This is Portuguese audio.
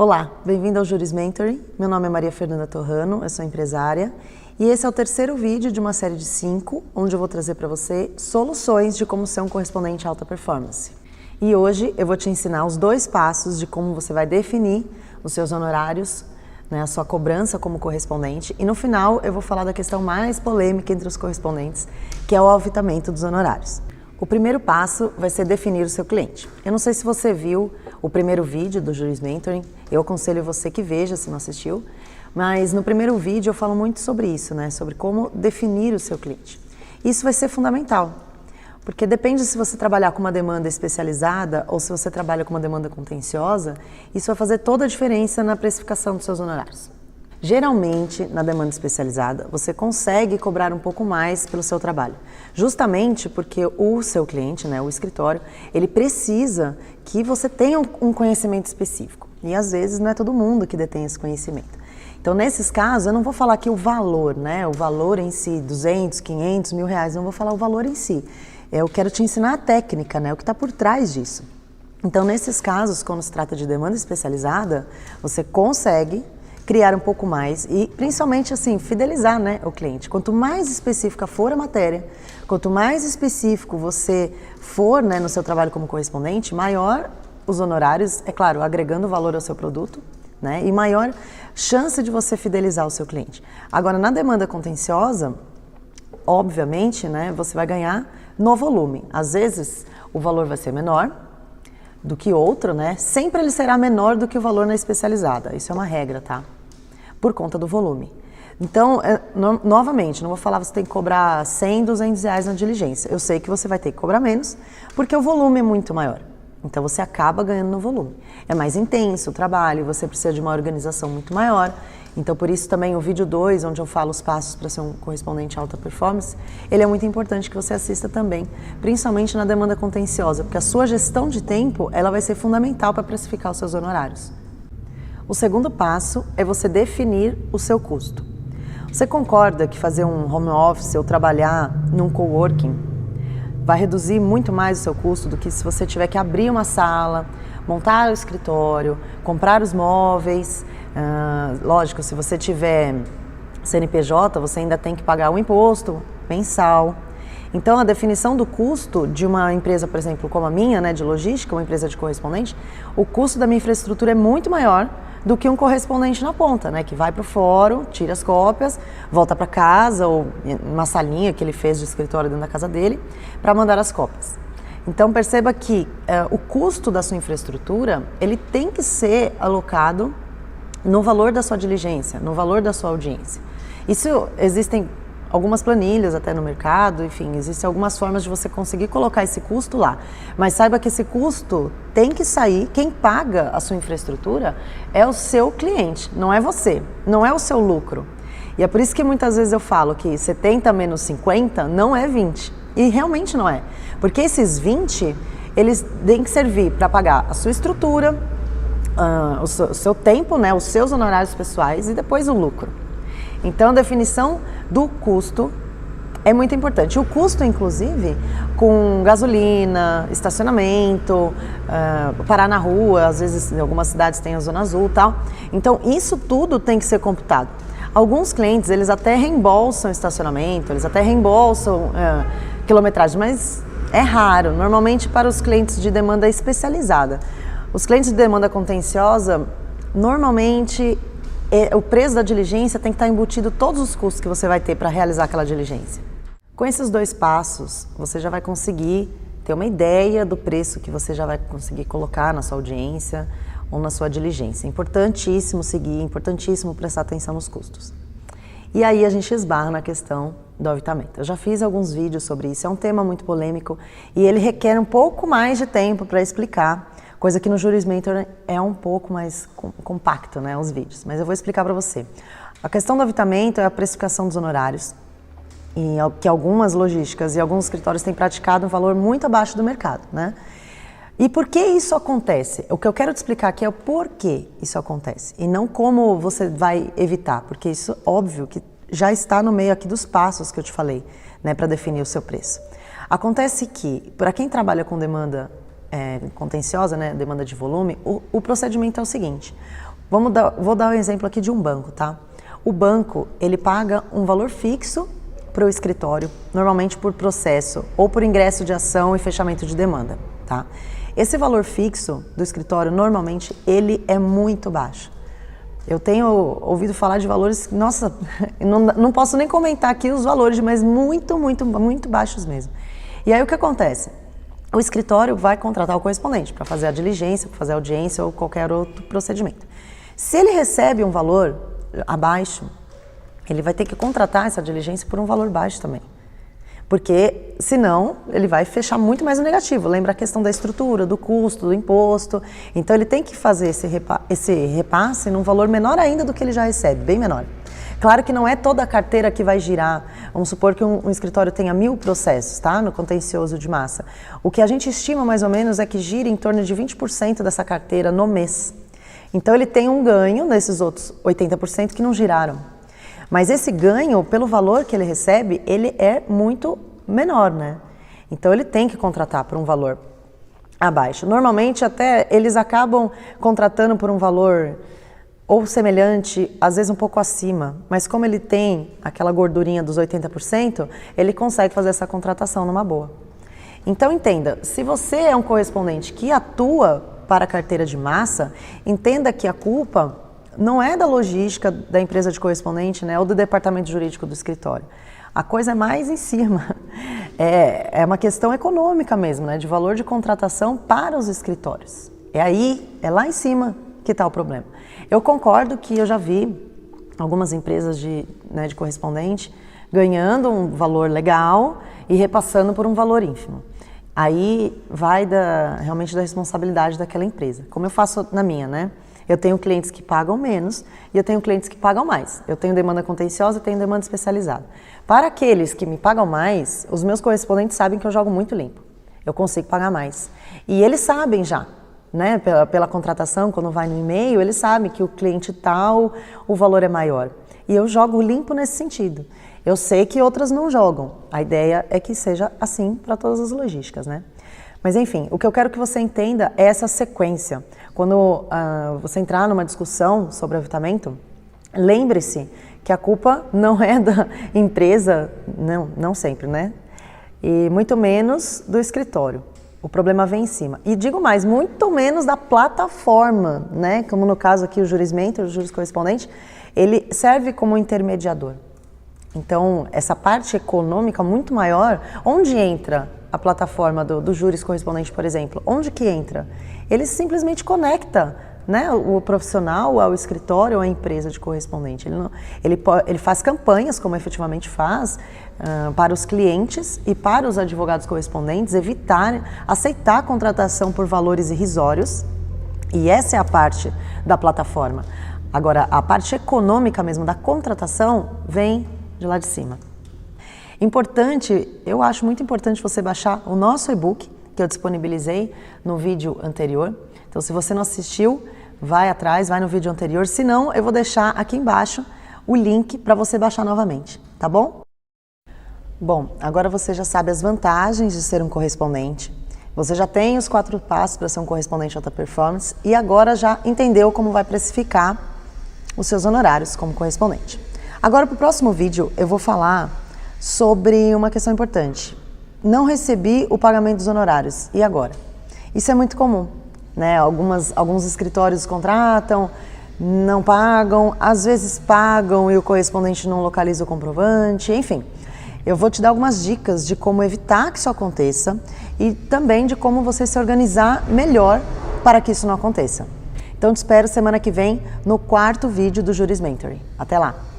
Olá, bem-vindo ao Juris Mentoring. Meu nome é Maria Fernanda Torrano, eu sou empresária e esse é o terceiro vídeo de uma série de 5, onde eu vou trazer para você soluções de como ser um correspondente alta performance. E hoje eu vou te ensinar os 2 passos de como você vai definir os seus honorários, a sua cobrança como correspondente, e no final eu vou falar da questão mais polêmica entre os correspondentes, que é o alvitamento dos honorários. O primeiro passo vai ser definir o seu cliente. Eu não sei se você viu o primeiro vídeo do Juris Mentoring, eu aconselho você que veja se não assistiu, mas no primeiro vídeo eu falo muito sobre isso, sobre como definir o seu cliente. Isso vai ser fundamental, porque depende se você trabalhar com uma demanda especializada ou se você trabalha com uma demanda contenciosa, isso vai fazer toda a diferença na precificação dos seus honorários. Geralmente, na demanda especializada, você consegue cobrar um pouco mais pelo seu trabalho, justamente porque o seu cliente, o escritório, ele precisa que você tenha um conhecimento específico. E às vezes não é todo mundo que detém esse conhecimento. Então, nesses casos, eu não vou falar aqui o valor, o valor em si, 200, 500, R$1.000, não vou falar o valor em si. Eu quero te ensinar a técnica, o que está por trás disso. Então, nesses casos, quando se trata de demanda especializada, você consegue criar um pouco mais e principalmente fidelizar o cliente. Quanto mais específica for a matéria, quanto mais específico você for no seu trabalho como correspondente, maior os honorários, é claro, agregando valor ao seu produto, e maior chance de você fidelizar o seu cliente. Agora, na demanda contenciosa, obviamente, você vai ganhar no volume. Às vezes, o valor vai ser menor do que outro, sempre ele será menor do que o valor na especializada. Isso é uma regra, tá? Por conta do volume. Então, novamente, não vou falar que você tem que cobrar 100, R$200 na diligência. Eu sei que você vai ter que cobrar menos, porque o volume é muito maior. Então, você acaba ganhando no volume. É mais intenso o trabalho, você precisa de uma organização muito maior. Então, por isso também o vídeo 2, onde eu falo os passos para ser um correspondente alta performance, ele é muito importante que você assista também, principalmente na demanda contenciosa, porque a sua gestão de tempo, ela vai ser fundamental para precificar os seus honorários. O segundo passo é você definir o seu custo. Você concorda que fazer um home office ou trabalhar num coworking vai reduzir muito mais o seu custo do que se você tiver que abrir uma sala, montar o escritório, comprar os móveis? Lógico, se você tiver CNPJ, você ainda tem que pagar o imposto mensal. Então, a definição do custo de uma empresa, por exemplo, como a minha, de logística, uma empresa de correspondente, o custo da minha infraestrutura é muito maior do que um correspondente na ponta, que vai para o fórum, tira as cópias, volta para casa ou uma salinha que ele fez de escritório dentro da casa dele para mandar as cópias. Então, perceba que o custo da sua infraestrutura, ele tem que ser alocado no valor da sua diligência, no valor da sua audiência. Isso existem algumas planilhas até no mercado, enfim, existem algumas formas de você conseguir colocar esse custo lá. Mas saiba que esse custo tem que sair, quem paga a sua infraestrutura é o seu cliente, não é você, não é o seu lucro. E é por isso que muitas vezes eu falo que 70 menos 50 não é 20. E realmente não é. Porque esses 20, eles têm que servir para pagar a sua estrutura, o seu tempo, os seus honorários pessoais e depois o lucro. Então, a definição do custo é muito importante. O custo, inclusive, com gasolina, estacionamento, parar na rua, às vezes em algumas cidades tem a zona azul e tal. Então, isso tudo tem que ser computado. Alguns clientes, eles até reembolsam estacionamento, eles até reembolsam quilometragem, mas é raro, normalmente para os clientes de demanda especializada. Os clientes de demanda contenciosa, normalmente, o preço da diligência tem que estar embutido todos os custos que você vai ter para realizar aquela diligência. Com esses 2 passos, você já vai conseguir ter uma ideia do preço que você já vai conseguir colocar na sua audiência ou na sua diligência. É importantíssimo seguir, é importantíssimo prestar atenção nos custos. E aí a gente esbarra na questão do alvitamento. Eu já fiz alguns vídeos sobre isso, é um tema muito polêmico e ele requer um pouco mais de tempo para explicar, coisa que no Juris Mentoring é um pouco mais compacto, os vídeos. Mas eu vou explicar para você. A questão do alvitamento é a precificação dos honorários, e que algumas logísticas e alguns escritórios têm praticado um valor muito abaixo do mercado, E por que isso acontece? O que eu quero te explicar aqui é o porquê isso acontece, e não como você vai evitar, porque isso, óbvio, que já está no meio aqui dos passos que eu te falei, para definir o seu preço. Acontece que, para quem trabalha com demanda contenciosa, demanda de volume, o procedimento é o seguinte: Vou dar um exemplo aqui de um banco, tá? O banco, ele paga um valor fixo para o escritório, normalmente por processo ou por ingresso de ação e fechamento de demanda, tá? Esse valor fixo do escritório, normalmente, ele é muito baixo. Eu tenho ouvido falar de valores, nossa, não posso nem comentar aqui os valores, mas muito baixos mesmo. E aí o que acontece? O escritório vai contratar o correspondente para fazer a diligência, para fazer a audiência ou qualquer outro procedimento. Se ele recebe um valor abaixo, ele vai ter que contratar essa diligência por um valor baixo também. Porque, senão, ele vai fechar muito mais no negativo. Lembra a questão da estrutura, do custo, do imposto. Então, ele tem que fazer esse repasse num valor menor ainda do que ele já recebe, bem menor. Claro que não é toda a carteira que vai girar. Vamos supor que um escritório tenha 1000 processos, tá? No contencioso de massa. O que a gente estima, mais ou menos, é que gira em torno de 20% dessa carteira no mês. Então, ele tem um ganho nesses outros 80% que não giraram. Mas esse ganho, pelo valor que ele recebe, ele é muito menor, né? Então ele tem que contratar por um valor abaixo. Normalmente até eles acabam contratando por um valor ou semelhante, às vezes um pouco acima. Mas como ele tem aquela gordurinha dos 80%, ele consegue fazer essa contratação numa boa. Então entenda, se você é um correspondente que atua para a carteira de massa, entenda que a culpa não é da logística da empresa de correspondente, né, ou do departamento jurídico do escritório. A coisa é mais em cima. É uma questão econômica mesmo, né, de valor de contratação para os escritórios. É lá em cima que está o problema. Eu concordo que eu já vi algumas empresas de correspondente ganhando um valor legal e repassando por um valor ínfimo. Aí vai realmente da responsabilidade daquela empresa. Como eu faço na minha, né? Eu tenho clientes que pagam menos e eu tenho clientes que pagam mais. Eu tenho demanda contenciosa e tenho demanda especializada. Para aqueles que me pagam mais, os meus correspondentes sabem que eu jogo muito limpo. Eu consigo pagar mais. E eles sabem já, né? Pela contratação, quando vai no e-mail, eles sabem que o cliente tal, o valor é maior. E eu jogo limpo nesse sentido. Eu sei que outras não jogam. A ideia é que seja assim para todas as logísticas, né? Mas enfim, o que eu quero que você entenda é essa sequência. Quando você entrar numa discussão sobre aviltamento, lembre-se que a culpa não é da empresa, não sempre, né? E muito menos do escritório. O problema vem em cima. E digo mais, muito menos da plataforma, né? Como no caso aqui o jurismentor, o juriscorrespondente, ele serve como intermediador. Então, essa parte econômica muito maior, onde entra a plataforma do juriscorrespondente, por exemplo? Onde que entra? Ele simplesmente conecta, né, o profissional ao escritório ou à empresa de correspondente. Ele faz campanhas, como efetivamente faz, para os clientes e para os advogados correspondentes aceitar a contratação por valores irrisórios. E essa é a parte da plataforma. Agora, a parte econômica mesmo da contratação vem de lá de cima. Eu acho muito importante você baixar o nosso e-book, que eu disponibilizei no vídeo anterior. Então, se você não assistiu, vai atrás, vai no vídeo anterior. Se não, eu vou deixar aqui embaixo o link para você baixar novamente, tá bom? Bom, agora você já sabe as vantagens de ser um correspondente. Você já tem os 4 passos para ser um correspondente alta performance e agora já entendeu como vai precificar os seus honorários como correspondente. Agora, para o próximo vídeo, eu vou falar sobre uma questão importante. Não recebi o pagamento dos honorários. E agora? Isso é muito comum, né? Alguns escritórios contratam, não pagam, às vezes pagam e o correspondente não localiza o comprovante, enfim. Eu vou te dar algumas dicas de como evitar que isso aconteça e também de como você se organizar melhor para que isso não aconteça. Então, te espero semana que vem no 4º vídeo do Juris Mentoring. Até lá!